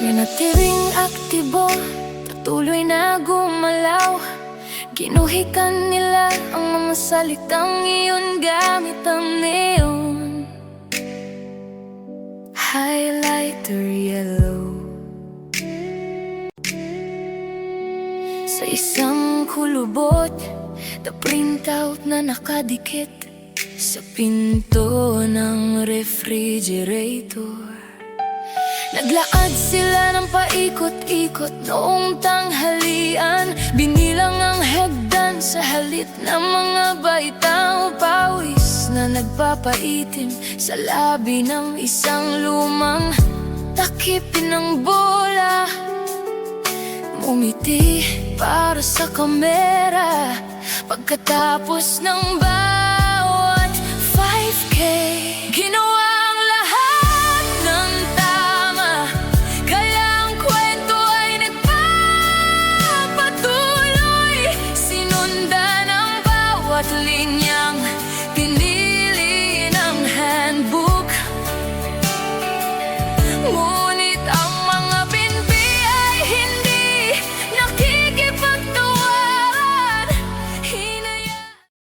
Nanatiling aktibo, patuloy na gumalaw. Ginuhikan nila ang mga salitang iyon gamit ang neon highlighter yellow. Sa isang kulubot, the printout na nakadikit sa pinto ng refrigerator. Naglakad sila ng paikot-ikot noong tanghalian. Binilang ang hagdan sa halit ng mga baitang pawis na nagpapaitim sa labi ng isang lumang takipin ng bola. Umiti para sa kamera pagkatapos ng bawat 5K. Ginawa ang lahat ng tama, kaya ang kwento ay nagpapatuloy. Sinundan ang bawat linya